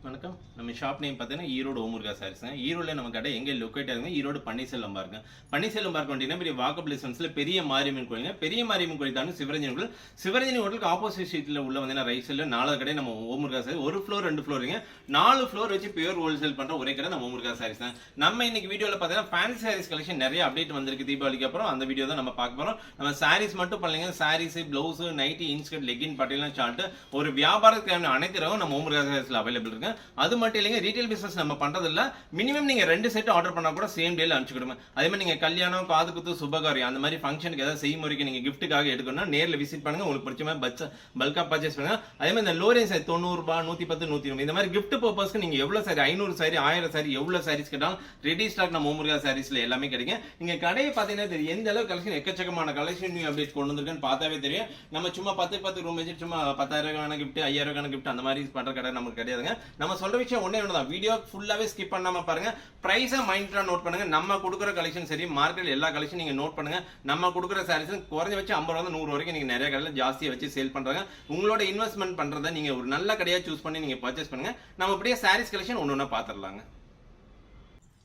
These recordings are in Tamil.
வணக்கம். நம்ம ஷாப் நேம் பார்த்தீங்கன்னா ஈரோடு ஓமுருகா சாரீஸ்ங்க. ஈரோடுல நம்ம கடை எங்கே லொக்கேட் ஆகுங்க? ஈரோடு பன்னீர்செல்வம் பார்க்க. பன்னீர்செல்வம் பார்க்க வந்தீங்கன்னா பெரிய வாக்கபிள் டிஸ்டன்ஸ்ல பெரிய மாரியம்மன் கோயிலுங்க. பெரிய மாரியம்மன் கோயில் தாண்டி சிவரஞ்சனி ஹோட்டல். சிவரஞ்சனி ஹோட்டலுக்கு ஆப்போசிட் ஸ்ட்ரீட்ல உள்ள வந்தீங்கன்னா ரைட் சைடுல 4 கடை நம்ம ஓமுருகா சாரீஸ். ஒரு ஃப்ளோர் 2 ஃப்ளோருங்க. 4 ஃப்ளோர் வச்சு பியூர் ஹோல்சேல் பண்ற ஒரே கடை நம்ம ஓமுருகா சாரீஸ் தான். நம்ம இன்னைக்கு வீடியோல பார்த்தீங்கன்னா ஃபேன்சி சாரீஸ் கலெக்ஷன் நிறைய அப்டேட் வந்திருக்கு தீபாவளிக்கு அப்புறம். அந்த வீடியோ தான் நம்ம பார்க்க போறோம். நம்ம சாரீஸ் மட்டும் பண்ணலைங்க, sarees, blouse, nighty, inskirt, legging, பட்டியலாம் சார்ட் ஒரு வியாபாரத்துக்கு அனைத்து ரகம் நம்ம ஓமுருகா சாரீஸ்ல அவைலபிள் இருக்கு. அது மட்டும் இல்லைங்க, ரீட்டைல் பிசினஸ் நம்ம பண்றது இல்ல. மினிமம் நீங்க 2 செட் ஆர்டர் பண்ணா கூட சேம் டேல அனுப்பிச்சு கொடுங்க. அதே மாதிரி நீங்க கல்யாணம், காது குத்து, சுபகாரியம் அந்த மாதிரி ஃபங்க்ஷனுக்கு ஏதாவது செய்முறைக்கு நீங்க கிஃப்ட்டுக்காக எடுக்கணும்னா நேர்ல விசிட் பண்ணுங்க. உங்களுக்கு பிடிச்ச மாதிரி பல்கா பர்ச்சேஸ் பண்ணுங்க. அதே மாதிரி இந்த லோ ரேஞ்ச் 90 ரூபாய், 110, 120 இந்த மாதிரி கிஃப்ட் பர்பஸ்க்கு நீங்க எவ்வளவு சாரி, 500 சாரி, 1000 சாரி, எவ்வளவு சாரீஸ் கேட்டாலும் ரெடி ஸ்டாக் நம்ம ஓமுருகா சாரீஸ்ல எல்லாமே கிடைக்கும். நீங்க கடையை பாத்தீங்கன்னா தெரியும் எந்த அளவுக்கு கலெக்ஷன், எக்கச்சக்கமான கலெக்ஷன் நியூ அப்டேட் கொண்டு வந்திருக்குன்னு பார்த்தாவே தெரியும். நம்ம சும்மா 10 ரூம் வச்சு சும்மா 10,000 கிஃப்ட், 5,000 கிஃப்ட் அந்த மாதிரி பண்ற கடை நமக்கு கிடையாதுங்க. நம்ம சொல்ற விஷயம் ஒண்ணே ஒண்ணுதான், வீடியோ ஃபுல்லாவே ஸ்கிப் பண்ணாம பாருங்க. பிரைஸ மைண்ட்ல நோட் பண்ணுங்க. நம்ம கொடுக்குற கலெக்ஷன் சரி, மார்க்கெட்ல எல்லா கலெக்ஷன் நீங்க நோட் பண்ணுங்க. நம்ம கொடுக்குற சாரீஸ் குறைஞ்ச வச்சு 50 ரூபாய் 100 வரைக்கும் நீங்க நிறைய கடையில ஜாஸ்தியா வச்சு சேல் பண்றாங்க. உங்களோட இன்வெஸ்ட்மெண்ட் பண்றதை நீங்க ஒரு நல்ல கடையா சூஸ் பண்ணி நீங்க பர்ச்சேஸ் பண்ணுங்க. நம்ம அப்படியே சாரீஸ் கலெக்ஷன் ஒன்னொன்னா பாத்துடலாங்க.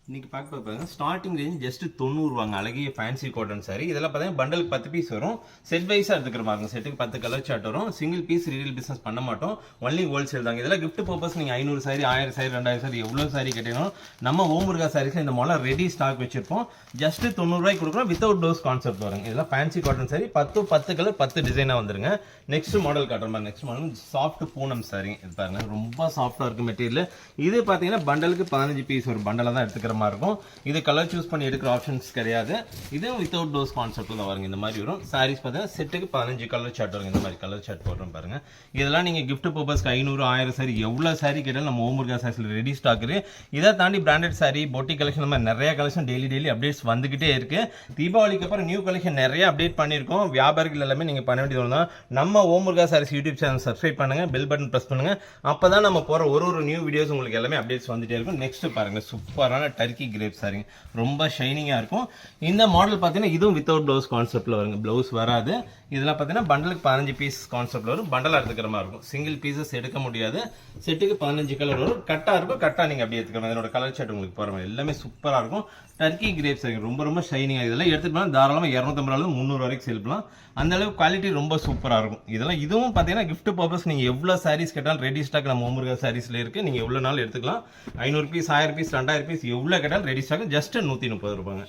இன்னைக்கு பார்க்க பாருங்க, ஸ்டார்டிங் ரேஞ்ச் ஜஸ்ட் 90 ரூபாங்க. அழகிய ஃபேன்சி காட்டன் சாரி. இதெல்லாம் பார்த்தீங்கன்னா பண்டலுக்கு 10 பீஸ் வரும். செட் வைஸா எடுத்துக்கிற மாதிரி செட்டுக்கு 10 கலர் சார்ட் வரும். சிங்கிள் பீஸ் ரீடெயில் பிசினஸ் பண்ண மாட்டோம், ஒன்லி ஹோல்சேல் தாங்க. இதெல்லாம் கிஃப்ட் பர்பஸ் நீங்க 500 சாரி, 1000 சாரி, 2000 சாரி எவ்வளவு சாரி கேட்டீங்கன்னா நம்ம ஓமுருகா சாரீஸ்ல இந்த மாடல் ரெடி ஸ்டாக் வச்சிருப்போம். ஜஸ்ட் 90 ரூபாய்க்கு கொடுக்குறோம். வித்தவுட் டோஸ் கான்செப்ட் வருங்க. இதெல்லாம் ஃபேன்சி காட்டன் சாரி. 10 கலர் 10 டிசைனா வந்துருங்க. நெக்ஸ்ட் மாடல் காட்டுற மாதிரி, next model soft Poonam sorry. இது பாருங்க, ரொம்ப சாஃப்டா இருக்கு மெட்டீரியல். இது பாத்தீங்கன்னா பண்டலுக்கு 15 பீஸ் ஒரு பண்டலா தான் எடுத்துக்கிற மாதிரி இருக்கும். இது கலர் சூஸ் பண்ணி எடுக்கிற ஆப்ஷன்ஸ் கிடையாது. இது வித்தவுட் டோஸ் கான்செப்ட்ல தான் வருங்க. இந்த மாதிரி வரும். சாரீஸ் பார்த்தீங்கன்னா செட்டுக்கு 15 கலர் சார்ட் வருங்க. இந்த மாதிரி கலர் சார்ட் போடுறோம் பாருங்க. இதெல்லாம் நீங்க கிஃப்ட் பர்பஸ்க்கு 500, 1000 சாரி எவ்வளவு சாரி கேட்டாலும் நம்ம ஓமுருகா சாரீஸ்ல ரெடி ஸ்டாக் இருக்கு. இதை தாண்டி பிராண்டட் சாரி, பொட்டி கலெக்ஷன் மாதிரி நிறைய கலெக்ஷன் டெய்லி அப்டேட்ஸ் வந்துகிட்டே இருக்கு. தீபாவளிக்கு அப்புறம் நியூ கலெக்ஷன் நிறைய அப்டேட் பண்ணிருக்கோம். வியாபாரிகள் எல்லாமே நீங்க பண்ண வேண்டியது தான், நம்ம ஓமுருகா சாரீஸ் யூடியூப் சேனல் சப்ஸ்கிரைப் பண்ணுங்க, பெல் பட்டன் பிரஸ் பண்ணுங்க. அப்பதான் நம்ம போற ஒரு நியூ வீடியோஸ் உங்களுக்கு எல்லாமே அப்டேட்ஸ் வந்துட்டே இருக்கும். நெக்ஸ்ட் பாருங்க, சூப்பரான டர்க்கி கிரேப் சாரி, ரொம்ப ஷைனிங்கா இருக்கும். இந்த மாடல் பார்த்தீங்கன்னா இதுவும் வித்தவுட் பிளவுஸ் கான்செப்ட்ல வருங்க. பிளவுஸ் வராது. இதெல்லாம் பார்த்தீங்கன்னா பண்டலுக்கு 15 பீஸ் கான்செப்ட்ல வரும். பண்டலா எடுத்துக்கிற மாதிரி இருக்கும். சிங்கிள் பீசஸ் எடுக்க முடியாது. செட்டுக்கு 15 கலர் வரும். கட்டா இருக்கும். கட்டா நீங்க அப்படியே எடுத்துக்கலாம். இதோட கலர் சார்ட் உங்களுக்கு போற எல்லாமே சூப்பரா இருக்கும். டர்க்கி கிரேப்ஸ் ரொம்ப ஷைனிங்கா. இதெல்லாம் எடுத்துட்டு போனா தாராளமா 250 300 வரைக்கும் சேல் பண்ணலாம். அந்த அளவுக்கு குவாலிட்டி ரொம்ப சூப்பரா இருக்கும். இதுவும் பாத்தீங்கன்னா கிஃப்ட் பர்பஸ் நீங்க எவ்வளவு சாரீஸ் கேட்டாலும் ரெடி ஸ்டாக் நம்ம ஓமுருகா சாரீஸ்ல இருக்கு. நீங்க எவ்வளவு நாள் எடுத்துக்கலாம். 500 பீஸ், 1000 பீஸ், 2000 பீஸ் எவ்வளவு கேட்டாலும் ரெடி ஸ்டாக் ஜஸ்ட் 130 ரூபாங்க.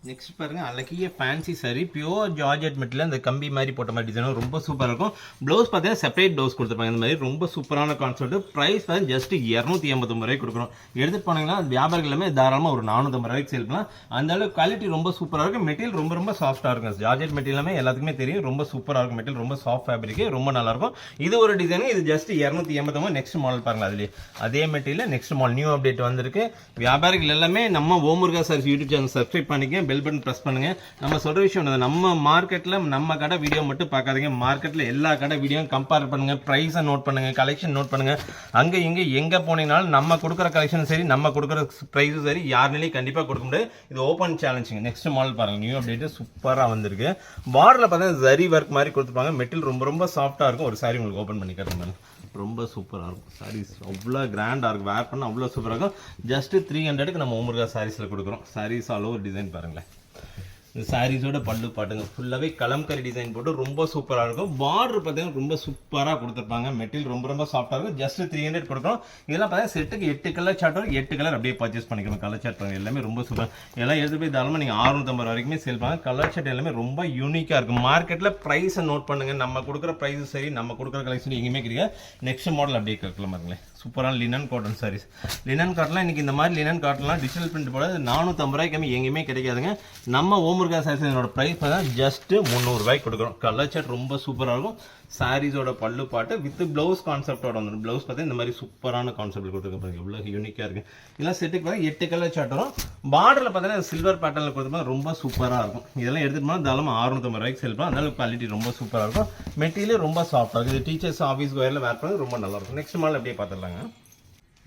நெக்ஸ்ட் பாருங்க, அழகிய fancy sorry, pure georgette material. அந்த கம்பி மாதிரி போட்ட மாதிரி டிசைன் ரொம்ப சூப்பரா இருக்கும். ப்ளவுஸ் பார்த்தீங்கன்னா செப்பரேட் ப்ளவுஸ் கொடுத்துருப்பாங்க. இந்த மாதிரி ரொம்ப சூப்பரான கான்செப்ட். பிரைஸ் வந்து ஜஸ்ட் 289 ரூபாய்க்கு கொடுக்குறோம். எடுத்துட்டு போனீங்கன்னா வியாபாரிகள் எல்லாமே தாராளமா ஒரு 450 ரூபாய்க்கு சேல் பண்ணலாம். அந்த அளவுக்கு குவாலிட்டி ரொம்ப சூப்பரா இருக்கும். மெட்டீரியல் ரொம்ப சாஃப்டா இருக்கும். ஜார்ஜெட் மெட்டீரியல் எல்லாத்துக்குமே தெரியும், ரொம்ப சூப்பரா இருக்கும். மெட்டீரியல் ரொம்ப சாஃப்ட் ஃபேப்ரிக், ரொம்ப நல்லா இருக்கும். இது ஒரு டிசைன். இது ஜஸ்ட் 289. நெக்ஸ்ட் மாடல் பாருங்க, அதுல அதே material next model new update வந்திருக்கு. வியாபாரிகள் எல்லாமே நம்ம ஓமுருகா சாரீஸ் யூடியூப் சேனல் சப்ஸ்கிரைப் பண்ணிக்க, பெல் பட்டன் பிரஸ் பண்ணுங்க. நம்ம சொல்ற விஷயம் நம்ம மார்க்கெட்ல நம்ம கடை வீடியோ மட்டும் பார்க்காதீங்க. மார்க்கெட்ல எல்லா கடை வீடியோ கம்பேர் பண்ணுங்க, பிரைஸை நோட் பண்ணுங்க, கலெக்ஷன் நோட் பண்ணுங்க. அங்க இங்க எங்க போனீங்கனாலும் நம்ம கொடுக்குற கலெக்ஷன் சரி, நம்ம கொடுக்குற பிரைஸும் சரி யாருனாலையும் கண்டிப்பா கொடுக்க முடியாது. இது ஓப்பன் சேலஞ்சிங். நெக்ஸ்ட் மாடல் பாருங்க, நியூ அப்டேட் சூப்பரா வந்திருக்கு. பார்டர்ல பார்த்தா ஜரி ஒர்க் மாதிரி கொடுத்துருப்பாங்க. மெட்டீரியல் ரொம்ப சாஃப்டா இருக்கும். ஒரு சாரி உங்களுக்கு ஓப்பன் பண்ணி காட்டுங்க. ரொம்ப சூப்பரா இருக்கும். சாரீஸ் அவ்வளோ கிராண்டா இருக்கும். வேர் பண்ண அவ்வளோ சூப்பரா இருக்கும். ஜஸ்ட் 300க்கு நம்ம ஓமுருகா சாரீஸ்ல கொடுக்குறோம். சாரீஸ் ஆல் ஓவர் டிசைன் பாருங்களேன். இந்த சாரீஸோட பல்லு பாட்டுங்க ஃபுல்லாவே கலம்கரி டிசைன் போட்டு ரொம்ப சூப்பரா இருக்கும். பார்டர் பார்த்தீங்கன்னா ரொம்ப சூப்பரா கொடுத்துருப்பாங்க. மெட்டீரியல் ரொம்ப சாஃப்டா இருக்கும். ஜஸ்ட் 300 கொடுக்குறோம். இதெல்லாம் பார்த்தா செட்டுக்கு 8 கலர் சார்ட் வரும். 8 கலர் அப்படியே பர்ச்சேஸ் பண்ணிக்கணும். கலர் சார்ட் பாருங்க, எல்லாமே ரொம்ப சூப்பர். எல்லாம் எடுத்து போய் தாராளமா நீங்க 650 வரைக்குமே சேல் பண்ணுங்க. கலர் சார்ட் எல்லாமே ரொம்ப யூனிக்கா இருக்கும். மார்க்கெட்ல பிரைஸை நோட் பண்ணுங்க. நம்ம கொடுக்குற பிரைஸ் சரி, நம்ம கொடுக்குற கலெக்ஷன் எங்கேயுமே கிடையாது. நெக்ஸ்ட் மாடல் அப்படியே கேட்கலாம் பாருங்களேன். சூப்பரான லினன் காட்டன் சாரீஸ். லினன் காட்டன்லாம் இன்னைக்கு இந்த மாதிரி லினன் காட்டன்லாம் டிஜிட்டல் பிரிண்ட் போட 450 ரூபாய்க்கு எங்கேயுமே கிடைக்காதுங்க. நம்ம ஓமுருகா சாரீஸ் என்னோட பிரைஸ் ஜஸ்ட் 300 ரூபாய்க்கு கொடுக்குறோம். கலர் சார்ட் ரொம்ப சூப்பரா இருக்கும். சாரீஸோட பல்லு பாட்டு வித் பிளவுஸ் கான்செப்டோட வந்துடும். பிளவுஸ் பார்த்தா இந்த மாதிரி சூப்பரான கான்செப்ட் கொடுத்துருக்காங்க. எவ்வளவு யூனிக்கா இருக்கு. இதெல்லாம் செட்டுக்கு பார்த்தா 8 கலர் சார்ட் வரும். பார்டர்ல பார்த்தீங்கன்னா சில்வர் பேட்டர்ல கொடுத்துருப்பாங்க. ரொம்ப சூப்பரா இருக்கும். இதெல்லாம் எடுத்துட்டு போனா தாராளமா 650 ரூபாய்க்கு சேல் பண்ணலாம். அதனால குவாலிட்டி ரொம்ப சூப்பரா இருக்கும். மெட்டீரியல் ரொம்ப சாஃப்டா இருக்கும். இது டீச்சர்ஸ் ஆஃபீஸ் வேர்ல வேர் பண்ணது ரொம்ப நல்லா இருக்கும். நெக்ஸ்ட் மாடல் அப்படியே பார்த்துடலாங்க.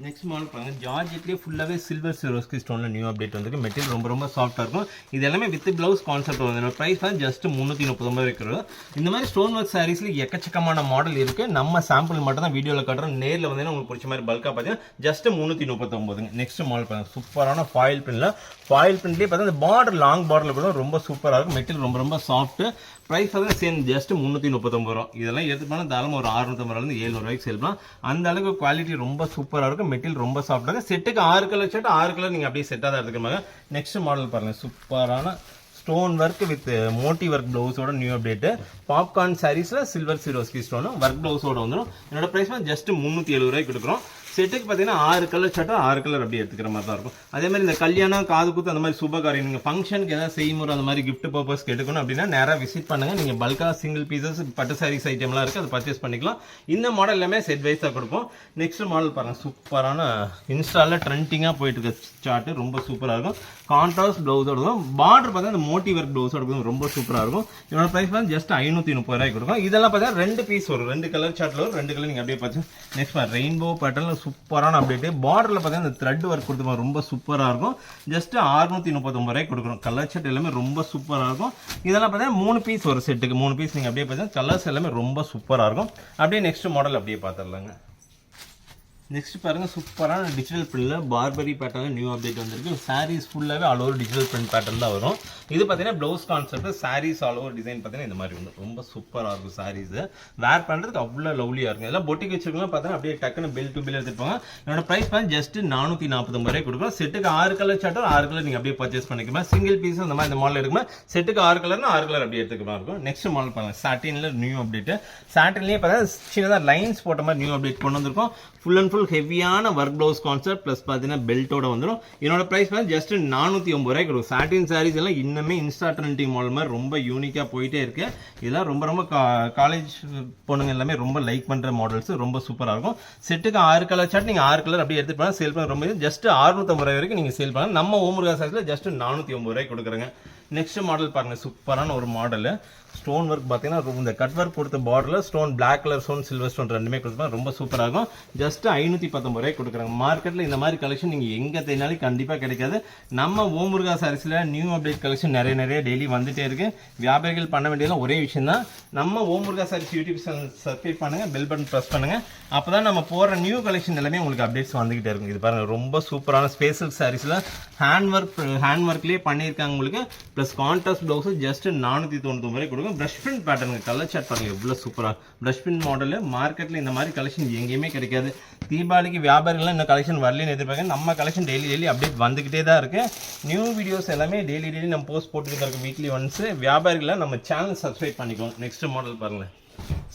நெக்ஸ்ட் மாடல் பாருங்க ஜார்ஜெட்லேயே ஃபுல்லாகவே சில்வர் சிரோஸ்கி ஸ்டோனில் நியூ அப்டேட் வந்துருக்கு. மெட்டீரியல் ரொம்ப ரொம்ப சாஃப்ட்டாக இருக்கும். இது எல்லாமே வித் ப்ளவுஸ் கான்செப்ட் வந்து ப்ரைஸ் வந்து ஜஸ்ட் 339 இருக்கிறோம். இந்த மாதிரி ஸ்டோன் ஒர்க் சாரீஸில் எக்கச்சக்கமான மாடல் இருக்குது. நம்ம சாம்பிள் மட்டும் தான் வீடியோவில் காட்டுறோம். நேரில் வந்து உங்களுக்கு பிடிச்ச மாதிரி பல்காக பார்த்தீங்கன்னா ஜஸ்ட் 339. நெக்ஸ்ட் மாடல் பாருங்க சூப்பரான ஃபாயில் பின்னில் ஃபாயில் பின்லேயே பார்த்தா இந்த பார்டர் லாங் பார்டரில் கூட ரொம்ப சூப்பராக இருக்கும். மெட்டீரியல் ரொம்ப ரொம்ப சாஃப்ட்டு. ப்ரைஸ் வந்து சேம் ஜஸ்ட் 339 ரூபா. இதெல்லாம் எடுத்துட்டோம்னா தாராளமாக ஒரு 650 700 ரூபாய்க்கு சேல் பண்ணலாம். அந்த அளவுக்கு குவாலிட்டி ரொம்ப சூப்பராக இருக்கும். மெட்டீரியல் ரொம்ப சாஃப்டாக இருக்கும். செட்டுக்கு 6 கலர் ஷர்ட் 6 கலர் நீங்கள் அப்படியே செட்டாக தான் எடுத்துக்கோங்க. நெக்ஸ்ட் மாடல் பாருங்கள் சூப்பரான stone work with Moti work ப்ளவுஸோட நியூ அப்டேட்டு. பாப்கார்ன் சாரீஸில் சில்வர் சிரோஸ்கி ஸ்டோனும் ஒர்க் ப்ளவுஸோட வந்துடும். என்னோட ப்ரைஸ் வந்து ஜஸ்ட் 370 ரூபாய்க்கு கொடுக்குறோம். செட்டுக்கு பார்த்தீங்கன்னா 6 கலர் ஷர்ட்டும் 6 கலர் அப்படியே எடுத்துக்கிற மாதிரி தான் இருக்கும். அதே மாதிரி இந்த கல்யாணம் காது குத்து அந்த மாதிரி சுபகாரியம் நீங்கள் ஃபங்க்ஷனுக்கு ஏதாவது செய்யும்போது அந்த மாதிரி கிஃப்ட் பர்பஸ்க்கு எடுக்கணும் அப்படின்னா நேராக விசிட் பண்ணுங்கள். நீங்கள் பல்காக சிங்கிள் பீசஸ் பட்டு சாரீஸ் ஐட்டம்லாம் இருக்குது, அதை பர்ச்சேஸ் பண்ணிக்கலாம். இந்த மாடல் எல்லாமே செட் வைஸாக கொடுப்போம். நெக்ஸ்ட் மாடல் பாருங்கள் சூப்பரான இன்ஸ்டாவில் ட்ரெண்டிங்காக போயிட்டு இருக்க சார்ட்டு ரொம்ப சூப்பராக இருக்கும். கான்ட்ராஸ்ட் ப்ளவுஸோட இருக்கும். பார்டர் பார்த்தா இந்த மோட்டி ஒர்க் ப்ளவுஸோட இருக்கும். ரொம்ப சூப்பராக இருக்கும். இதோட ப்ரைஸ் வந்து ஜஸ்ட் 530 ரூபாய்க்கு கொடுக்கும். இதெல்லாம் பார்த்தீங்கன்னா 2 பீஸ் வரும். 2 கலர் சார்ட்டில் வரும். 2 கலர் நீங்கள் அப்படியே பார்த்து. நெக்ஸ்ட் ரெயின்போ பேட்டர்ல சூப்பரான அப்டேட். பார்டர்ல பார்த்தீங்கன்னா இந்த த்ரெட் ஒர்க் கொடுத்துருப்பாங்க. ரொம்ப சூப்பராக இருக்கும். ஜஸ்ட் 639 ரூபாய்க்கு கொடுக்குறோம். கலர் ஷர்ட் எல்லாமே ரொம்ப சூப்பராக இருக்கும். இதெல்லாம் பார்த்தீங்கன்னா 3 பீஸ் ஒரு செட்டுக்கு 3 பீஸ் நீங்கள் அப்படியே பார்த்தீங்கன்னா கலர்ஸ் எல்லாமே ரொம்ப சூப்பராக இருக்கும். அப்படியே நெக்ஸ்ட் மாடல் அப்படியே பார்த்துடலாங்க. நெக்ஸ்ட் பாருங்க சூப்பரான டிஜிட்டல் பிரிண்டில் பார்பரி பேட்டர்ல நியூ அப்டேட் வந்திருக்கு. சாரீஸ் ஃபுல்லாகவே all over digital print pattern தான் வரும். இது பார்த்தீங்கன்னா blouse concept. Sarees all over design பார்த்தீங்கன்னா இந்த மாதிரி வந்து ரொம்ப சூப்பராக இருக்கும். சாரீஸ் வேர் பண்ணுறதுக்கு அவ்வளோ லவ்லியாக இருக்கும். எல்லாம் பொட்டிக்கு வச்சிருக்கலாம் பார்த்தீங்கன்னா அப்படியே டக்குன்னு பில் டு பில் எடுத்துப்பாங்க. என்னோட ப்ரைஸ் வந்து ஜஸ்ட் 449 ரூபாய் கொடுக்கும். செட்டுக்கு 6 கலர் சார்ட்டோ 6 கலர் நீங்கள் அப்படியே பர்ச்சேஸ் பண்ணிக்கலாம். சிங்கிள் பீஸ் அந்த மாதிரி இந்த மாடல் இருக்குமா செட்டுக்கு 6 கலர்னா 6 கலர் அப்படியே எடுத்துக்க மாதிரி இருக்கும். நெக்ஸ்ட் மாடல் பாருங்க சாட்டின்ல நியூ அப்டேட். சாட்டின்லேயே பார்த்தீங்கன்னா சின்னதாக லைன்ஸ் போட்ட மாதிரி நியூ அப்டேட் கொண்டு வந்திருக்கும். ஃபுல் அண்ட் ஃபுல் ஹெவியான ஒர்க் ப்ளவுஸ் கான்செப்ட் ப்ளஸ் பார்த்தீங்கன்னா பெல்ட்டோட வந்துடும். என்னோட ப்ரைஸ் வந்து ஜஸ்ட் 450 ரூபாய்க்கு இருக்கும். சாட்டின் சாரீஸ் எல்லாம் இன்னுமே இன்ஸ்டா ட்ரெண்டிங் மாடல் மாதிரி ரொம்ப யூனிக்காக போயிட்டே இருக்கு. இதெல்லாம் ரொம்ப ரொம்ப காலேஜ் பொண்ணுங்க எல்லாமே ரொம்ப லைக் பண்ணுற மாடல்ஸ். ரொம்ப சூப்பராக இருக்கும். செட்டுக்கு 6 கலர் சார்ட் நீங்கள் 6 கலர் அப்படியே எடுத்துட்டு போனால் சேல் பண்ண ரொம்ப ஜஸ்ட் 650 ரூபாய் வரைக்கும் நீங்கள் சேல் பண்ணலாம். நம்ம ஓமுருகா சாரீஸில் ஜஸ்ட் 450 ரூபாய்க்கு கொடுக்குறேங்க. நெக்ஸ்ட் மாடல் பாருங்க சூப்பரான ஒரு மாடல். ஸ்டோன் ஒர்க் பார்த்தீங்கன்னா இந்த கட் ஒர்க் கொடுத்த பார்டரில் stone black colour stone silver stone ரெண்டுமே கொடுத்துருப்பாங்க. ரொம்ப சூப்பராக இருக்கும். ஜஸ்ட் 519 ரூபாய்க்கு கொடுக்குறாங்க. மார்க்கெட்டில் இந்த மாதிரி கலெக்ஷன் நீங்கள் எங்கே தேடினாலும் கண்டிப்பாக கிடைக்காது. நம்ம ஓமுருகா சாரீஸில் நியூ அப்டேட் கலெக்ஷன் நிறைய டெய்லி வந்துட்டே இருக்கு. வியாபாரிகள் பண்ண வேண்டியதெல்லாம் ஒரே விஷயம் தான். நம்ம ஓமுருகா சாரீஸ் யூடியூப் சேனல் சப்ஸ்கிரைப் பண்ணுங்க, பெல் பட்டன் ப்ரெஸ் பண்ணுங்க. அப்போ தான் நம்ம போகிற நியூ கலெக்ஷன் எல்லாமே உங்களுக்கு அப்டேட்ஸ் வந்துகிட்டே இருக்கும். இது பாருங்க ரொம்ப சூப்பரான ஸ்பேஷல் சாரீஸில் ஹேண்ட் ஒர்க்லேயே பண்ணியிருக்காங்க உங்களுக்கு. ப்ளஸ் கான்ட்ராஸ்ட் ப்ளவுஸ் ஜஸ்ட் 499 ரூபாய் கொடுக்கும். பிரஷ் பிரிண்ட் பேட்டர்னுங்க கலர் சார்ட் பாருங்க எவ்வளோ சூப்பராக. பிரஷ் பிரிண்ட் மாடல் மார்க்கெட்டில் இந்த மாதிரி கலெக்ஷன் எங்கேயுமே கிடைக்காது. தீபாவளிக்கு வியாபாரிகள்லாம் இந்த கலெக்ஷன் வரலன்னு எதிர்பார்க்க நம்ம கலெக்ஷன் டெய்லி அப்டேட் வந்துகிட்டே தான் இருக்கு. நியூ வீடியோஸ் எல்லாமே டெய்லி நம்ம போஸ்ட் போட்டுக்கிட்டு இருக்கோம் வீக்லி ஒன்ஸ். வியாபாரிகளை நம்ம சேனல் சப்ஸ்கிரைப் பண்ணிக்கோங்க. நெக்ஸ்ட் மாடல் பாருங்களேன்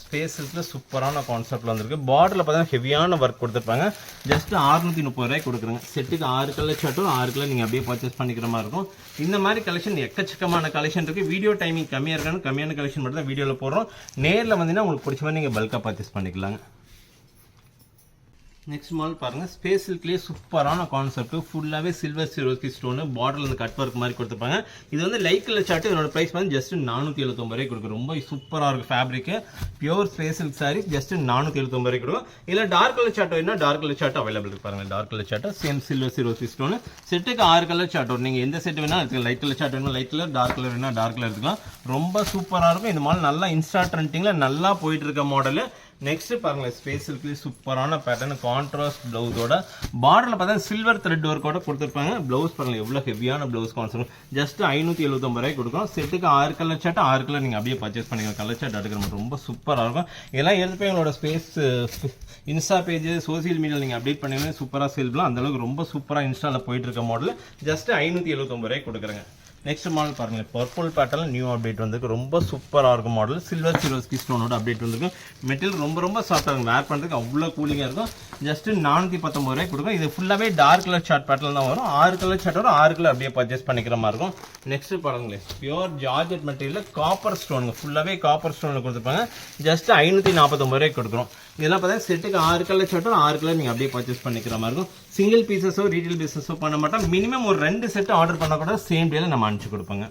ஸ்பேஸில் சூப்பரான கான்செப்ட்ல வந்திருக்கு. பார்டரில் பார்த்தீங்கன்னா ஹெவியான ஒர்க் கொடுத்துருப்பாங்க. ஜஸ்ட் 630 ரூபாய் கொடுக்குறாங்க. செட்டுக்கு 6 கலர் ஷர்ட்டும் 6 கலர் நீங்கள் அப்படியே பர்ச்சேஸ் பண்ணிக்கிற மாதிரி இருக்கும். இந்த மாதிரி கலெக்ஷன் எக்கச்சக்கமான கலெக்ஷன் இருக்குது. வீடியோ டைமிங் கம்மியாக இருக்கான்னு கம்மியான கலெக்ஷன் மட்டும் தான் வீடியோவில் போடுறோம். நேரில் வந்தீங்கன்னா உங்களுக்கு பிடிச்ச மாதிரி நீங்கள் பல்காக பர்ச்சேஸ் பண்ணிக்கலாங்க. நெக்ஸ்ட் மாடல் பாருங்க ஸ்பேஸ் சில்க்லேயே சூப்பரான கான்செப்ட். ஃபுல்லாகவே சில்வர் சிரோஸ்கி ஸ்டோனு பார்டரில் இந்த கட் ஒர்க் மாதிரி கொடுத்துருப்பாங்க. இது வந்து லைட் கலர் சார்ட். இதோட ப்ரைஸ் வந்து ஜஸ்ட் 479 ரூபாய் கொடுக்கும். ரொம்ப சூப்பராக இருக்கும். Fabric pure space silk sarees just 479 ரூபாய் கொடுக்கும். இல்லை டார்க் கலர் சார்ட் வேணும்னா டார்க் கலர் சார்ட் அவைலபிள் இருக்கு பாருங்க. Dark colour chart same silver Swarovski stone. செட்டுக்கு 6 கலர் சார்ட் வரும். நீங்கள் எந்த செட் வேணா எடுத்துக்கலாம். லைட் கலர் சார்ட் வேணும் லைட் கலர், டார்க் கலர் வேணா டார்க் கலர் எடுத்துக்கலாம். ரொம்ப சூப்பராக இருக்கும். இந்த மாடல் நல்லா இன்ஸ்டா ட்ரெண்டிங்கில் நல்லா போயிட்டு இருக்க மாடல். நெக்ஸ்ட் பாருங்களேன் ஸ்பேஸ் சில்க்லேயே சூப்பரான பேட்டர்ன் கான்ட்ராஸ்ட் ப்ளவுஸோட பார்டரில் பார்த்தா சில்வர் த்ரெட் ஒர்க்கோட கொடுத்துருப்பாங்க. ப்ளவுஸ் பாருங்கள் எவ்வளோ ஹெவியான ப்ளவுஸ் கான்செப்ட். ஜஸ்ட் 579 ரூபாய் கொடுக்கும். செட்டுக்கு 6 கலர் சார்ட் 6 கலர் நீங்கள் அப்படியே பர்ச்சேஸ் பண்ணிக்கலாம். கலர் சார்ட் எடுக்கிற மாதிரி ரொம்ப சூப்பராக இருக்கும். இதெல்லாம் எடுத்து போய் எங்களோட ஸ்பேஸ் இன்ஸ்டா பேஜ் சோசியல் மீடியாவில் நீங்கள் அப்டேட் பண்ணீங்கன்னா சூப்பராக சேல் பண்ணலாம். அந்தளவுக்கு ரொம்ப சூப்பராக இன்ஸ்டாவில் போயிட்டு இருக்க மாடல். ஜஸ்ட் 579 ரூபாய் கொடுக்குறேங்க. நெக்ஸ்ட் மாடல் பாருங்க பர்பிள் பேட்டர்ல நியூ அப்டேட் வந்திருக்கு. ரொம்ப சூப்பராக இருக்கும் மாடல். சில்வர் சிரோஸ்கி ஸ்டோனோட அப்டேட் வந்திருக்கு. மெட்டீரியல் ரொம்ப சாஃப்டாக இருக்கும். வேர் பண்ணுறதுக்கு அவ்வளோ கூலிங்காக இருக்கும். ஜஸ்ட் 419 ரூபாய் கொடுக்கும். இது ஃபுல்லாகவே டார்க் கலர் சார்ட் பேட்டர்ல தான் வரும். 6 கலர் சார்ட் வரும். 6 கலர் அப்படியே பர்ச்சேஸ் பண்ணிக்கிற மாதிரி இருக்கும். நெக்ஸ்ட் பாருங்களேன் பியூர் ஜார்ஜெட் மெட்டீரியல் காப்பர் ஸ்டோனுங்க. ஃபுல்லாகவே காப்பர் ஸ்டோனில் கொடுத்துருப்பாங்க. ஜஸ்ட் 549 ரூபாய் கொடுக்குறோம். இதெல்லாம் பார்த்தா செட்டுக்கு 6 கலர் சார்ட்டும் 6 கலர் நீங்கள் அப்படியே பர்ச்சேஸ் பண்ணிக்கிற மாதிரி இருக்கும். சிங்கிள் பீசஸோ ரீட்டைல் பிஸ்னஸோ பண்ண மாட்டோம். மினிமம் ஒரு 2 செட் ஆர்டர் பண்ண கூட சேம் டேல நம்ம அனுப்பிச்சு கொடுப்போங்க.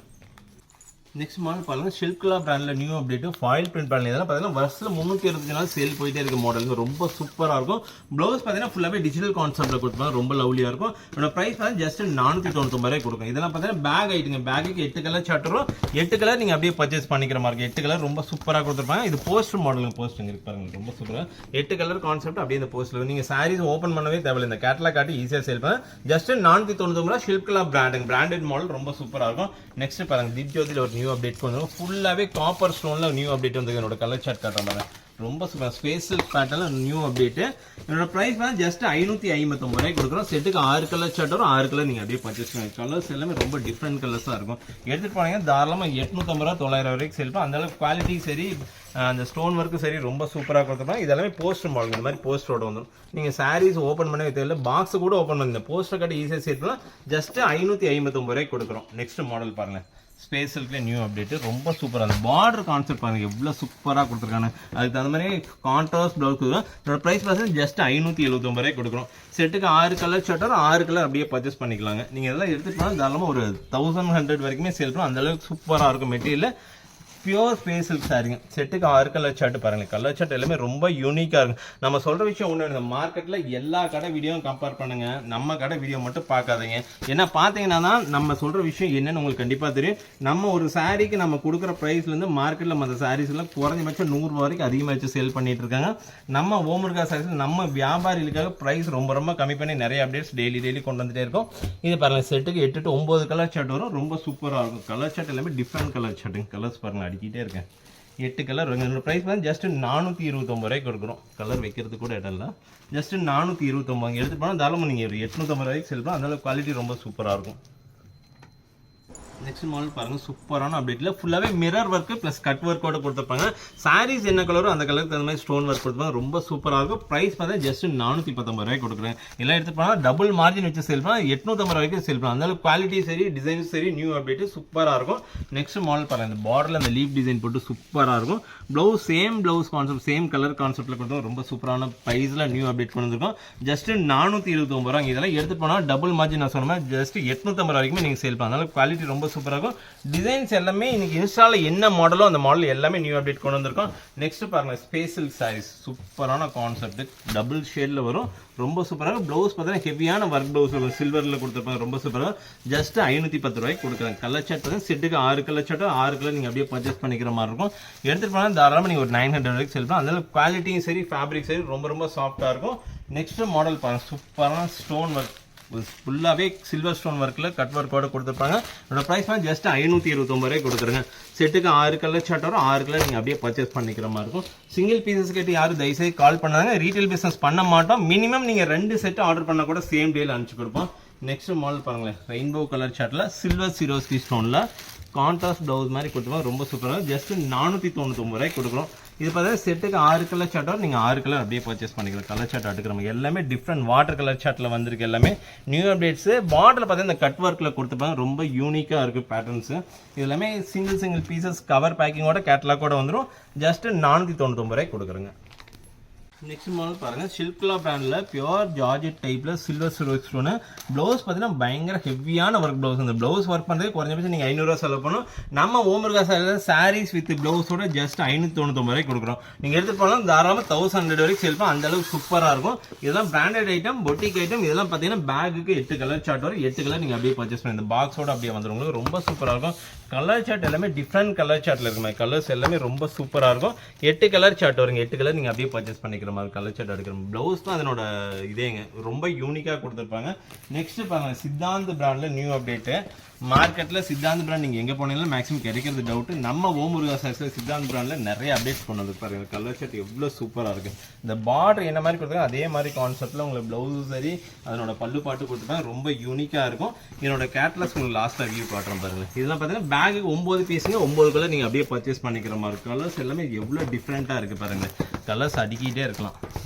நெக்ஸ்ட் மாடல் பாருங்க ஷில்க்லா பிராண்ட்ல new update foil print panel. இதெல்லாம் பார்த்தீங்கன்னா வருஷத்துல 360 நாள் சேல் போயிட்டே இருக்க மாடல், ரொம்ப சூப்பரா இருக்கும். ப்ளவுஸ் பார்த்தீங்கன்னா ஃபுல்லாவே டிஜிட்டல் கான்செப்ட்ல கொடுப்பாங்க, ரொம்ப லவ்லியா இருக்கும். இதோட பிரைஸ் பார்த்தா ஜஸ்ட் 499 ரூபாய் கொடுக்கும். இதெல்லாம் பார்த்தீங்கன்னா பேக் ஐட்டுங்க, பேக்குக்கு 8 கலர் சார்ட் வரும். 8 கலர் நீங்க அப்படியே பர்ச்சேஸ் பண்ணிக்கிற மாதிரி 8 கலர் ரொம்ப சூப்பரா கொடுத்துருப்பாங்க. இது போஸ்டர் மாடல், போஸ்டிங் இருக்கு பாருங்க, ரொம்ப சூப்பரா 8 கலர் கான்செப்ட் அப்படியே இந்த போஸ்ட்ல நீங்க சாரீஸ் ஓபன் பண்ணவே தேவையில்லை, இந்த கேட்டலாக் காட்டி ஈஸியா சேல் பண்ண. ஜஸ்ட் 499 ரூபாய் ஷில்க்லா பிராண்டட் மாடல், ரொம்ப சூப்பரா இருக்கும். நெக்ஸ்ட் பாருங்க தீப்ஜோதில ஒரு நியூ அப்டேட் கொண்டு வந்து ஃபுல்லாவே காப்பர் ஸ்டோன்ல நியூ அப்டேட் வந்து என்னோட கலர் சார்ட் காட்டுறாங்க, ரொம்ப சூப்பர் ஸ்பேஷல் பேட்டர்ல நியூ அப்டேட். என்னோட பிரைஸ் வந்து ஜஸ்ட் 559 ரூபாய் கொடுக்குறோம். செட்டுக்கு 6 கலர் சார்ட் வரும், 6 கலர் நீங்க அப்படியே பர்ச்சேஸ் பண்ணுங்க. கலர்ஸ் எல்லாமே ரொம்ப டிஃப்ரெண்ட் கலர்ஸா இருக்கும். எடுத்துட்டு போனீங்கன்னா தாராளமா 850 ரூபாய் 900 வரைக்கும் சேல் பண்ணலாம். அந்த அளவுக்கு குவாலிட்டி சரி, அந்த ஸ்டோன் ஒர்க்கு சரி, ரொம்ப சூப்பராக கொடுத்துருப்பாங்க. இதெல்லாமே போஸ்டர் மாடல், இந்த மாதிரி போஸ்டரோட வந்துடும். நீங்க சாரீஸ் ஓப்பன் பண்ணவே தேவையில்லை, பாக்ஸ் கூட ஓப்பன் பண்ணி இந்த போஸ்டர் கட்டி ஈஸியாக சேல் பண்ணலாம். ஜஸ்ட் 559 ரூபாய் கொடுக்குறோம். நெக்ஸ்ட் மாடல் பாருங்க, ஸ்பேஸுக்கு நியூ அப்டேட், ரொம்ப சூப்பராக. அந்த பார்டர் கான்செப்ட் பாருங்க எவ்வளோ சூப்பராக கொடுத்துருக்காங்க. அதுக்கு தகுந்த மாதிரி கான்ட்ராஸ்ட் ப்ளவுஸ் கொடுக்குறோம். இதோட ப்ரைஸ் பார்த்தீங்கன்னா ஜஸ்ட் 579 ரூபாய் கொடுக்குறோம். செட்டுக்கு 6 கலர் ஷர்ட்டர் 6 கலர் அப்படியே பர்ச்சேஸ் பண்ணிக்கலாங்க. நீங்கள் இதெல்லாம் எடுத்துகிட்டு போனால் தாராளமாக ஒரு 1100 வரைக்குமே சேல் பண்ணலாம். அந்தளவுக்கு சூப்பராக இருக்கும் மெட்டீரியல். பியூர் ஸ்பேஸ் சில்க் சாரிங்க. செட்டுக்கு 6 கலர் சார்ட் பாருங்க, கலர் சார்ட் எல்லாமே ரொம்ப யூனிக்கா இருக்கும். நம்ம சொல்ற விஷயம் ஒண்ணு, இந்த மார்க்கெட்ல எல்லா கடை வீடியோவும் கம்பேர் பண்ணுங்க, நம்ம கடை வீடியோ மட்டும் பார்க்காதீங்க. ஏன்னா பாத்தீங்கன்னா நம்ம சொல்ற விஷயம் என்னன்னு உங்களுக்கு கண்டிப்பா தெரியும். நம்ம ஒரு சாரிக்கு நம்ம கொடுக்குற பிரைஸ்ல இருந்து மார்க்கெட்ல மற்ற சாரீஸ் எல்லாம் குறைஞ்சபட்சம் 100 ரூபாய் வரைக்கும் அதிகமாக வச்சு சேல் பண்ணிட்டு இருக்காங்க. நம்ம ஓமுருகா சாரீஸ் நம்ம வியாபாரிகளுக்காக பிரைஸ் ரொம்ப ரொம்ப கம்மி பண்ணி நிறைய அப்டேட்ஸ் டெய்லி கொண்டு வந்துட்டே இருக்கும். இது பாருங்க, செட்டுக்கு 8 to 9 கலர் சார்ட் வரும், ரொம்ப சூப்பரா இருக்கும். கலர் சார்ட் எல்லாமே டிஃப்ரெண்ட் கலர் சார்ட்டுங்க. கலர்ஸ் பாருங்க அடிக்கிட்டே இருக்கேன். 8 கலர் வருங்க. பிரைஸ் வந்து ஜஸ்ட் 429 ரூபாய்க்கு கொடுக்குறோம். கலர் வைக்கிறது கூட இடம் இல்லை, ஜஸ்ட் 429 எடுத்து போனால் தாராளமாக நீங்கள் ஒரு 850 ரூபாய்க்கு செல் பண்ணலாம். அதனால குவாலிட்டி ரொம்ப சூப்பராக இருக்கும். நெக்ஸ்ட் மாடல் பாருங்க, சூப்பரான அப்டேட்ல ஃபுல்லாவே மிரர் ஒர்க் பிளஸ் கட் ஒர்க்கோட கொடுத்துருப்பாங்க. சாரீஸ் என்ன கலரோ அந்த கலருக்கு தகுந்த மாதிரி ஸ்டோன் ஒர்க் கொடுத்துருப்பாங்க, ரொம்ப சூப்பராக இருக்கும். பிரைஸ் பார்த்தா ஜஸ்ட் 419 ரூபாய் கொடுக்குறேன். எல்லாம் எடுத்து போனால் டபுள் மார்ஜின் வச்சு சேல் பண்ணால் 850 ரூபாய்க்கு சேல் பண்ணலாம். அதனால குவாலிட்டி சரி, டிசைன் சரி, நியூ அப்டேட் சூப்பராக இருக்கும். நெக்ஸ்ட் மாடல் பாருங்க, இந்த பார்டர்ல அந்த லீப் டிசைன் போட்டு சூப்பராக இருக்கும். Blouse same blouse concept, same colour கான்செப்ட்ல கொடுத்தோம், ரொம்ப சூப்பரான பிரைஸ்ல நியூ அப்டேட் கொண்டு வந்திருக்கோம். ஜஸ்ட் 429 ரூபாய். இதெல்லாம் எடுத்து போனால் டபுள் மார்ஜின் நான் சொன்ன ஜஸ்ட் 850 வரைக்கும் நீங்க சேல் பண்ணலாம். அதனால குவாலிட்டி ரொம்ப சூப்பராக இருக்கும். டிசைன்ஸ் எல்லாமே இன்னைக்கு இன்ஸ்டால என்ன மாடலோ அந்த மாடல் எல்லாமே நியூ அப்டேட் கொண்டு வந்திருக்கோம். நெக்ஸ்ட் பாருங்க, ஸ்பேஷல் சாரீஸ் சூப்பரான கான்செப்ட், டபுள் ஷேட்ல வரும், ரொம்ப சூப்பராக. பிளவுஸ் பார்த்தீங்கன்னா ஹெவியான ஒர்க் பிளவுஸ் வரும், சில்வர்ல கொடுத்துருப்பாங்க, ரொம்ப சூப்பராக. ஜஸ்ட் 510 ரூபாய்க்கு கொடுக்குறாங்க. கலர் சார்ட் வந்து செட்டுக்கு 6 கலர் சார்ட், 6 கலர் நீங்க அப்படியே பர்ச்சேஸ் பண்ணிக்கிற மாதிரி இருக்கும். எடுத்துட்டு போனால் தாராளமாக நீங்க ஒரு 900 வரைக்கும் செல் பண்ணலாம். அதனால குவாலிட்டியும் சரி, ஃபேப்ரிக் சரி, ரொம்ப ரொம்ப சாஃப்டா இருக்கும். நெக்ஸ்ட் மாடல் பாருங்க, சூப்பரான ஸ்டோன் ஒர்க், ஃபுல்லாவே சில்வர் ஸ்டோன் ஒர்க்ல கட் ஒர்க்கோட கொடுத்துருப்பாங்க. அதோட பிரைஸ் வந்து ஜஸ்ட் 529 ரூபாய் கொடுக்குறேங்க. செட்டுக்கு 6 கலர் சார்ட் வரும், 6 கலர் நீங்க அப்படியே பர்ச்சேஸ் பண்ணிக்கிற மாதிரி இருக்கும். சிங்கிள் பீசஸ் கேட்டு யாரும் தயவுசெய்து கால் பண்ணாங்க, ரீட்டைல் பிசினஸ் பண்ண மாட்டோம். மினிமம் நீங்க 2 செட் ஆர்டர் பண்ணா கூட சேம் டேல அனுப்பிச்சு கொடுப்போம். நெக்ஸ்ட் மாடல் பாருங்களேன், rainbow colour சார்ட்ல silver சிரோஸ்கி ஸ்டோன்ல contrast blouse மாதிரி கொடுத்துருவாங்க, ரொம்ப சூப்பராக. ஜஸ்ட் 499 ரூபாய் கொடுக்குறோம். இது பார்த்தா செட்டுக்கு 6 கலர் சார்ட், நீங்க 6 கலர் அப்படியே பர்ச்சேஸ் பண்ணிக்கலாம். கலர் சார்ட் எடுக்கிறோம், எல்லாமே டிஃப்ரெண்ட் வாட்டர் கலர் சார்ட்ல வந்திருக்கு, எல்லாமே நியூ அப்டேட்ஸ். பார்டர்ல பார்த்தா இந்த கட் ஒர்க்ல கொடுத்துருப்பாங்க, ரொம்ப யூனிக்கா இருக்கு பேட்டர்ன்ஸ். இது எல்லாமே சிங்கிள் பீசஸ் கவர் பேக்கிங்கோட கேட்டலாகோட வந்துடும். ஜஸ்ட் 499 ரூபாய் கொடுக்குறேங்க. நெக்ஸ்ட் மாடல் பாருங்க, ஷில்க்லா பிராண்ட்ல பியூர் ஜார்ஜெட் டைப்ல சில்வர் சில்வர் ஸ்டோன். பிளவுஸ் பார்த்தீங்கன்னா பயங்கர ஹெவியான ஒர்க் பிளவுஸ். இந்த பிளவுஸ் ஒர்க் பண்றது குறைஞ்சபட்சம் நீங்க 500 ரூபாய் செலவு பண்ணும். நம்ம ஓமுருகா சாரீஸ் வித் பிளவுஸோட ஜஸ்ட் 599 ரூபாய் கொடுக்குறோம். நீங்க எடுத்து போனாலும் தாராளமாக 1100 வரைக்கும் செல் பண்ணலாம், அந்த அளவுக்கு சூப்பரா இருக்கும். இதெல்லாம் பிராண்டட் ஐட்டம், பொட்டிக் ஐட்டம். இதெல்லாம் பார்த்தீங்கன்னா பேக்குக்கு 8 கலர் சார்ட் வரும், 8 கலர் நீங்க அப்படியே பர்ச்சேஸ் பண்ணி இந்த பாக்ஸோட அப்படியே வந்துடும். உங்களுக்கு ரொம்ப சூப்பரா இருக்கும். கலர் சார்ட் எல்லாமே டிஃப்ரெண்ட் கலர் சார்ட்ல இருக்குமா, கலர்ஸ் எல்லாமே ரொம்ப சூப்பரா இருக்கும். 8 கலர் சார்ட் வருங்க, 8 கலர் நீங்க அப்படியே பர்ச்சேஸ் பண்ணிக்கிற மாதிரி கலர் சார்ட் எடுக்கிற பிளவுஸ் தான் அதனோட இதேங்க, ரொம்ப யூனிக்கா கொடுத்துருப்பாங்க. நெக்ஸ்ட் பாருங்க, சித்தாந்த் பிராண்ட்ல நியூ அப்டேட். மார்க்கெட்ல சித்தாந்த் பிராண்ட் நீங்க எங்க போனீங்கன்னா மேக்ஸிமம் கிடைக்கிறது டவுட். நம்ம ஓமுருகா சாரீஸ்ல சித்தாந்த் பிராண்ட்ல நிறைய அப்டேட்ஸ் கொண்டு வந்து பாருங்க. கலர் சார்ட் எவ்வளவு சூப்பரா இருக்கு. இந்த பார்டர் என்ன மாதிரி கொடுத்தாங்க அதே மாதிரி கான்செப்ட்ல உங்களுக்கு பிளவுஸ் சரி, அதனோட பல்லு பாட்டு கொடுத்துருப்பாங்க, ரொம்ப யூனிக்கா இருக்கும். இதனோட கேட்லாக்ஸ் உங்களுக்கு லாஸ்டா வியூ காட்டுறோம் பாருங்க. இதெல்லாம் பாத்தீங்கன்னா பேக் 9 பீஸுங்க, 9 கலர் நீங்க அப்படியே பர்ச்சேஸ் பண்ணிக்கிற மாதிரி. கலர்ஸ் எல்லாமே எவ்வளவு டிஃப்ரெண்டா இருக்கு பாருங்க. கலர்ஸ் அடிக்கிட்டே இருக்கலாம்.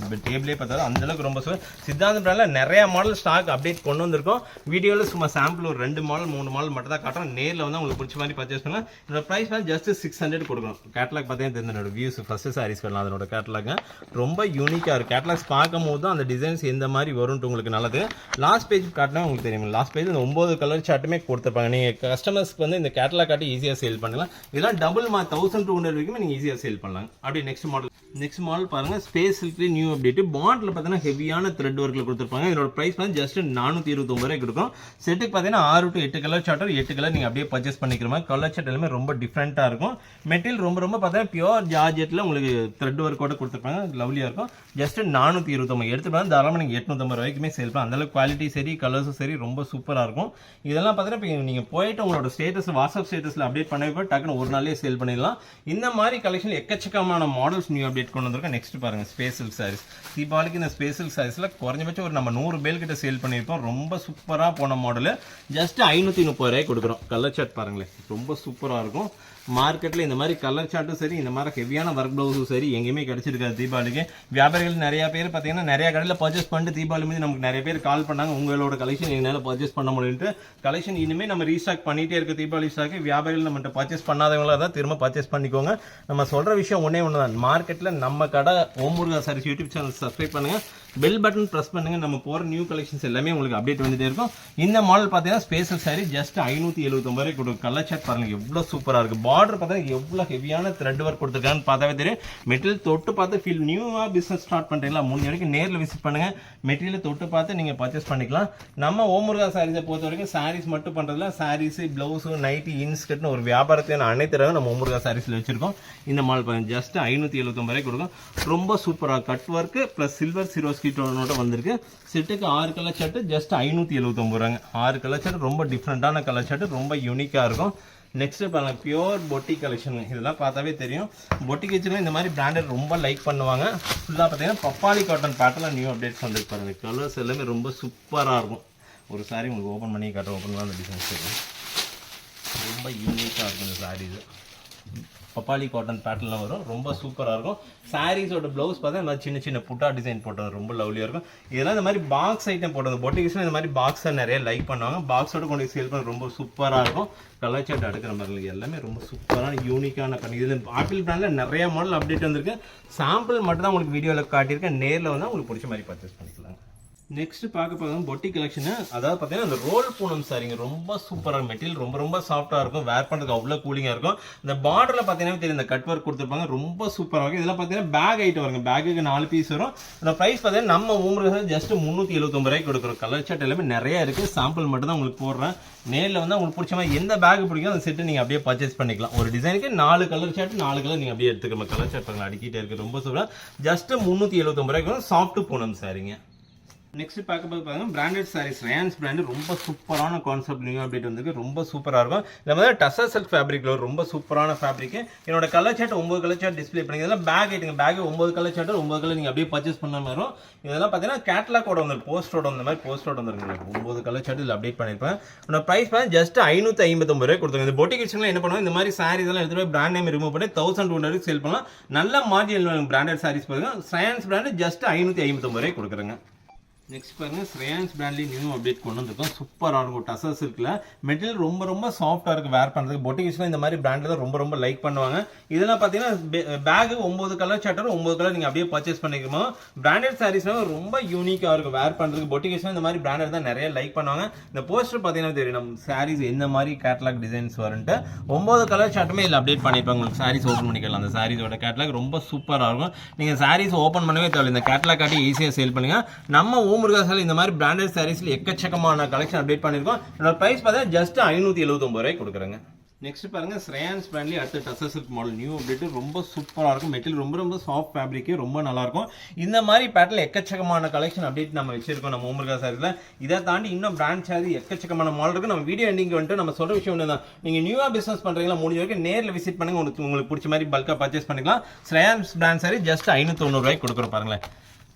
டேபிளே பார்த்தா அந்த அளவுக்கு ரொம்ப சித்தாந்த பிராண்ட்ல நிறைய மாடல் ஸ்டாக் அப்டேட் கொண்டு வந்திருக்கோம். வீடியோவில் சும்மா சாம்பிள் ஒரு 2 மாடல் 3 மாடல் மட்டும் தான் காட்டுறோம். நேரில் வந்து உங்களுக்கு பிடிச்ச மாதிரி பர்ச்சேஸ் பண்ணலாம். இதோட ப்ரைஸ் வந்து ஜஸ்ட் 600 கொடுக்கணும். கேட்டலாக் பார்த்தீங்கன்னா தெரிஞ்ச வியூஸ் ஃபர்ஸ்ட் சாரீஸ் பண்ணலாம். அதனோட கேட்டலாக் ரொம்ப யூனிக்காக இருக்கும். கேட்டலாக்ஸ் பார்க்கும் போது தான் அந்த டிசைன்ஸ் எந்த மாதிரி வரும்ட்டு உங்களுக்கு நல்லது. லாஸ்ட் பேஜ் காட்டினா உங்களுக்கு தெரியும். லாஸ்ட் பேஜ் இந்த 9 கலர் சார்ட்டுமே கொடுத்துருப்பாங்க. நீங்கள் கஸ்டமர்ஸ்க்கு வந்து இந்த கேட்டலாக் காட்டி ஈஸியாக சேல் பண்ணலாம். இதெல்லாம் டபுள் 1200 வரைக்கும் நீங்கள் ஈஸியாக சேல் பண்ணலாம். அப்படி நெக்ஸ்ட் மாடல் பாருங்க. Space silk new update. பாண்டில் பார்த்தீங்கன்னா ஹெவியான த்ரெட் ஒர்க்கில் கொடுத்துருப்பாங்க. இதோட ப்ரைஸ் வந்து ஜஸ்ட் 429 ரூபாய் கொடுக்கும். செட்டுக்கு பார்த்தீங்கன்னா 6 to 8 கலர் சார்ட்டர் 8 கலர் நீங்கள் அப்படியே பர்ச்சேஸ் பண்ணிக்கிற மாதிரி. கலர் சார்ட் எல்லாமே ரொம்ப டிஃப்ரெண்ட்டாக இருக்கும். மெட்டீரியல் ரொம்ப பார்த்தீங்கன்னா பியூர் ஜார்ஜெட்டில் உங்களுக்கு த்ரெட் ஒர்க்கோட கொடுத்துருப்பாங்க. லவ்லியாக இருக்கும். ஜஸ்ட் 429 எடுத்துட்டு தாராளமாக நீங்கள் 850 ரூபாய்க்குமே சேல் பண்ணலாம். அந்தளவுக்கு குவாலிட்டி சரி கலர்ஸும் சரி ரொம்ப சூப்பராக இருக்கும். இதெல்லாம் பார்த்தீங்கன்னா இப்போ நீங்கள் போயிட்டு உங்களோட ஸ்டேட்டஸ் வாட்ஸ்அப் ஸ்டேட்டஸில் அப்டேட் பண்ணி டக்குன்னு ஒரு நாளே சேல் பண்ணிடலாம். இந்த மாதிரி கலெக்ஷன் எக்கச்சக்கமான மாடல்ஸ் நியூ அப்டேட் கொண்டு வந்திருக்கோம். நெக்ஸ்ட் பாருங்க ஸ்பேஸ் சில்க் சாரீஸ். தீபாவளிக்கு இந்த ஸ்பேஸ் சில்க் சாரீஸ்ல குறைஞ்சபட்சம் ஒரு நம்ம 100 பேல் கிட்ட சேல் பண்ணியிருப்போம். ரொம்ப சூப்பராக போன மாடல் ஜஸ்ட் 530 ரூபாய் கொடுக்குறோம். கலர் சார்ட் பாருங்களேன் ரொம்ப சூப்பராக இருக்கும். மார்க்கெட்டில் இந்த மாதிரி கலர் சார்ட்டும் சரி இந்த மாதிரி ஹெவியான ஒர்க் ப்ளவுஸும் சரி எங்கேயுமே கிடைச்சிருக்காது. தீபாவளிக்கு வியாபாரிகள் நிறைய பேர் பார்த்தீங்கன்னா நிறைய கடையில் பர்ச்சேஸ் பண்ணிட்டு தீபாவளி மீது நமக்கு நிறைய பேர் கால் பண்ணாங்க. உங்களோட கலெக்ஷன் எங்களால் பர்ச்சேஸ் பண்ண முடியும்ட்டு கலெக்ஷன் இனிமேல் நம்ம ரீஸ்டாக் பண்ணிகிட்டே இருக்க தீபாவளி ஸ்டாக்கு. வியாபாரிகள் நம்மகிட்ட பர்ச்சேஸ் பண்ணாதவங்களாக தான் திரும்ப பர்ச்சேஸ் பண்ணிக்கோங்க. நம்ம சொல்கிற விஷயம் ஒன்றே ஒன்று தான். மார்க்கெட்டில் நம்ம கடை ஓம் முருகா சாரீஸ் யூடியூப் சேனல் சப்ஸ்கிரைப் பண்ணுங்கள். பெல் பட்டன் ப்ரெஸ் பண்ணுங்க. நம்ம போகிற நியூ கலெக்ஷன்ஸ் எல்லாமே உங்களுக்கு அப்டேட் வந்துட்டே இருக்கும். இந்த மாடல் பார்த்தீங்கன்னா ஸ்பேஷல் சாரி ஜஸ்ட் 579 ரூபாய் கொடுக்கும். கலர் சார்ட் பாருங்க எவ்வளோ சூப்பராக இருக்குது. பார்டர் பார்த்தா எவ்வளோ ஹெவியான த்ரெட் ஒர்க் கொடுத்துருக்கான்னு பார்த்தாவே தெரியும். மெட்டீரியல் தொட்டு பார்த்து ஃபீல் நியூவாக பிஸ்னஸ் ஸ்டார்ட் பண்ணுறீங்களா 3 வரைக்கும் நேரில் விசிட் பண்ணுங்கள். மெட்டீரியல் தொட்டு பார்த்து நீங்கள் பர்ச்சேஸ் பண்ணிக்கலாம். நம்ம ஓம் முருகா சாரீஸை பொறுத்த வரைக்கும் சாரீஸ் மட்டும் பண்ணுறதுல சாரீஸு ப்ளவுஸு நைட்டி இன்ஸ்கர்ட்னு ஒரு வியாபாரத்தையும் அனைத்து ரகம் நம்ம ஓம் முருகா சாரீஸில் வச்சிருக்கோம். இந்த மாடல் பாருங்க ஜஸ்ட் 579 ரூபாய் கொடுக்கும். ரொம்ப சூப்பராக கட் ஒர்க்கு ப்ளஸ் சில்வர் சிரோஸ்கி நோட்டை வந்திருக்கு. செட்டுக்கு 6 கலர் சார்ட்டு ஜஸ்ட் 579 ரூபாங்க. 6 கலர் சார்ட் ரொம்ப டிஃப்ரெண்டான கலர் சார்ட் ரொம்ப யூனிக்காக இருக்கும். நெக்ஸ்ட் பாருங்க பியூர் பொட்டிக் கலெக்ஷன். இதெல்லாம் பார்த்தாவே தெரியும். பொட்டிக் வச்சுக்கலாம் இந்த மாதிரி பிராண்டட் ரொம்ப லைக் பண்ணுவாங்க. ஃபுல்லாக பார்த்தீங்கன்னா பப்பாளி காட்டன் பேட்டர்ல நியூ அப்டேட்ஸ் வந்துருக்கு பாருங்க. கலர்ஸ் எல்லாமே ரொம்ப சூப்பராக இருக்கும். ஒரு சாரி உங்களுக்கு ஓப்பன் பண்ணி காட்ட ஓப்பன் பண்ணலாம். அந்த டிசைன்ஸ் இருக்கும் ரொம்ப யூனிக்காக இருக்கும். இந்த சாரீஸ் பப்பாளி காட்டன் பேட்டர்னில் வரும். ரொம்ப சூப்பராக இருக்கும். சாரீஸோட ப்ளவுஸ் பார்த்தா இந்த மாதிரி சின்ன சின்ன புட்டா டிசைன் போட்டது ரொம்ப லவ்லியாக இருக்கும். இதெல்லாம் இந்த மாதிரி பாக்ஸ் ஐட்டம் போட்டது பொட்டிக்ஸ்லாம் இந்த மாதிரி பாக்ஸை நிறைய லைக் பண்ணுவாங்க. பாக்ஸோட கொண்டு சேல் பண்ண ரொம்ப சூப்பராக இருக்கும். கலர் சார்ட் அடுக்கிற மாதிரி எல்லாமே ரொம்ப சூப்பரான யூனிக்கான பண்ணி. இதில் ஆப்பிள் பிராண்டில் நிறைய மாடல் அப்டேட் வந்திருக்கு. சாம்பிள் மட்டும் தான் உங்களுக்கு வீடியோவில் காட்டியிருக்கேன். நேரில் வந்து உங்களுக்கு பிடிச்ச மாதிரி பர்ச்சேஸ் பண்ணிக்கலாம். நெக்ஸ்ட் பார்க்க போகிறது பொட்டிக் கலெக்ஷன். அதாவது பார்த்தீங்கன்னா அந்த ரோல் பூனம் சாரிங்க ரொம்ப சூப்பராக மெட்டீரியல் ரொம்ப சாஃப்டாக இருக்கும். வேர் பண்ணுறதுக்கு அவ்வளோ கூலிங்காக இருக்கும். இந்த பார்டரில் பார்த்தீங்கன்னா தெரியும் இந்த கட் ஒர்க் கொடுத்துருப்பாங்க. ரொம்ப சூப்பராக இருக்கும். இதெல்லாம் பார்த்தீங்கன்னா பேக் ஐட்டம் வருங்க. பேக்குக்கு 4 பீஸ் வரும். இந்த ப்ரைஸ் பார்த்தீங்கன்னா நம்ம ஊருக்கு ஜஸ்ட் 379 ரூபாய்க்கு கொடுக்குறோம். கலர் சார்ட் எல்லாமே நிறைய இருக்குது. சாம்பிள் மட்டும் தான் உங்களுக்கு போடுறேன். நேரில் வந்து உங்களுக்கு பிடிச்ச மாதிரி எந்த பேக் பிடிக்கும் அந்த செட்டு நீங்கள் அப்படியே பர்ச்சேஸ் பண்ணிக்கலாம். ஒரு டிசைனுக்கு 4 கலர் சார்ட் 4 கலர் நீங்கள் அப்படியே எடுத்துக்கலாம். கலர் சார்ட் பாருங்க அடிக்கிட்டே இருக்குது. ரொம்ப சூப்பராக ஜஸ்ட் 379 ரூபாய்க்கு சாஃப்ட் பூனம் சாரிங்க. நெக்ஸ்ட் பார்க்கும்போது பாருங்க பிராண்டட் சாரீஸ். ரேன்ஸ் பிராண்ட் ரொம்ப சூப்பரான கான்செப்ட் நியூ அப்டேட் வந்திருக்கு. ரொம்ப சூப்பராக இருக்கும். இதில் வந்து டசர் சில்க் ஃபேப்ரிக்ல ரொம்ப சூப்பரான ஃபேப்ரிக். என்னோட colour chart 9 colour chart display பண்ணி. இதெல்லாம் பேக் ஐட்டுங்க. பேக் 9 கலர் சார்ட் 9 கலர் நீங்கள் அப்படியே பர்ச்சேஸ் பண்ண மாதிரி வரும். இதெல்லாம் பார்த்தீங்கன்னா கேட்லாக்கோட வந்து போஸ்டோட வந்த மாதிரி போஸ்டோட வந்துருங்க. 9 கலர் சார்ட் இதில் அப்டேட் பண்ணியிருப்பேன். என்னோட ப்ரைஸ் பார்த்து ஜஸ்ட் 559 ரூபாய் கொடுத்துருங்க. இந்த பொட்டிக் கிச்சனில் என்ன பண்ணுவாங்க இந்த மாதிரி சாரீஸ் எல்லாம் எடுத்துகிட்டு போய் பிராண்ட் நேம் ரிமூவ் பண்ணி 1200 சேல் பண்ணலாம். நல்ல மார்ஜின் பிராண்டட் சாரீஸ் பாருங்க. ஸ்ரேயான்ஸ் பிராண்ட் ஜஸ்ட் 559 ரூபாய் கொடுக்குறேங்க. நெக்ஸ்ட் பாருங்க ஸ்ரேயான்ஸ் பிராண்ட்லேயும் நியூ அப்டேட் கொண்டு வந்திருக்கோம். சூப்பராக இருக்கும். டசர் சில்க்ல மெட்டீரியல் ரொம்ப சாஃப்டாக இருக்குது வேர் பண்ணுறதுக்கு. பொட்டிக்ஸ்லாம் இந்த மாதிரி பிராண்டில் தான் ரொம்ப லைக் பண்ணுவாங்க. இதெல்லாம் பார்த்தீங்கன்னா பேக் 9 கலர் சார்ட்டர் 9 கலர் நீங்கள் அப்படியே பர்ச்சேஸ் பண்ணிக்கணும். பிராண்டட் சாரீஸ்லாம் ரொம்ப யூனிக்காக இருக்கும் வேர் பண்ணுறதுக்கு. பொட்டிக்ஸ்லாம் இந்த மாதிரி பிராண்டட் தான் நிறைய லைக் பண்ணுவாங்க. இந்த போஸ்டர் பார்த்தீங்கன்னா தெரியும் நம்ம சாரீஸ் எந்த மாதிரி கேட்லாக் டிசைன்ஸ் வரும்ட்டு 9 கலர் சார்ட்டுமே இதில் அப்டேட் பண்ணியிருப்பாங்க. உங்களுக்கு சாரீஸ் ஓப்பன் பண்ணிக்கலாம். அந்த சாரீஸோட கேட்லாக் ரொம்ப சூப்பராக இருக்கும். நீங்கள் சாரீஸ் ஓப்பன் பண்ணவே தேவை. இந்த கேட்லாக் காட்டி ஈஸியாக சேல் பண்ணுங்க. நம்ம முருகா சாரி இந்த மாதிரி பிராண்டட் சாரீஸ்ல எக்கச்சக்கமான கலெக்ஷன் அப்டேட் பண்ணிருக்கோம். இதோட பிரைஸ் பார்த்தா ஜஸ்ட் 579 ரூபாய் கொடுக்குறேங்க. நெக்ஸ்ட் பாருங்க ஸ்ரேயான்ஸ் பிராண்ட்லயே அடுத்த tussar silk model new update ரொம்ப சூப்பராக இருக்கும். மெட்டீரியல் ரொம்ப சாஃப்ட் ஃபேப்ரிக் ரொம்ப நல்லா இருக்கும். இந்த மாதிரி பேட்டர்ல எக்கச்சக்கமான கலெக்ஷன் அப்டேட் நம்ம வச்சிருக்கோம் நம்ம முருகா சாரில. இதை தாண்டி இன்னும் பிராண்ட் சாரி எக்கச்சக்கமான மாடல் இருக்கு. நம்ம வீடியோ எண்டிங் வந்துட்டு நம்ம சொல்ற விஷயம் ஒன்று தான். நீங்க நியூவா பிசினஸ் பண்றீங்களா முடிஞ்ச வரைக்கும் நேரில் விசிட் பண்ணுங்க. உங்களுக்கு பிடிச்ச மாதிரி பல்கா பர்ச்சேஸ் பண்ணிக்கலாம். ஸ்ரேயான்ஸ் பிராண்ட் சாரி ஜஸ்ட் 590 ரூபாய் கொடுக்குறோம் பாருங்களேன்.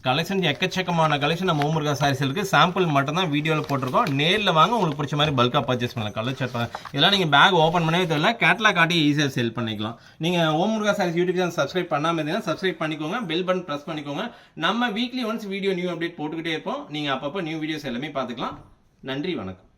கலெக்ஷன் எக்கச்சக்கமான கலெக்ஷன் நம்ம ஓம் முருகா சாரீஸ் இருக்கு. சாம்பிள் மட்டும் தான் வீடியோவில் போட்டிருக்கோம். நேரில் வாங்க, உங்களுக்கு பிடிச்ச மாதிரி பல்காக பர்ச்சேஸ் பண்ணலாம். கலர் சட்டை இதெல்லாம் நீங்கள் பேக் ஓப்பன் பண்ணவே தெரியல, கேட்லாக் காட்டி ஈஸியாக செல் பண்ணிக்கலாம். நீங்கள் ஓம் முருகா சாரீஸ் யூடியூப் சேனல் சப்ஸ்கிரைப் பண்ணாமல் இருந்தீங்கன்னா சப்ஸ்கிரைப் பண்ணிக்கோங்க, பெல் பட்டன் ப்ரெஸ் பண்ணிக்கோங்க. நம்ம weekly once video new update போட்டுக்கிட்டே இருப்போம். நீங்கள் அப்பப்போ நியூ வீடியோஸ் எல்லாமே பார்த்துக்கலாம். நன்றி, வணக்கம்.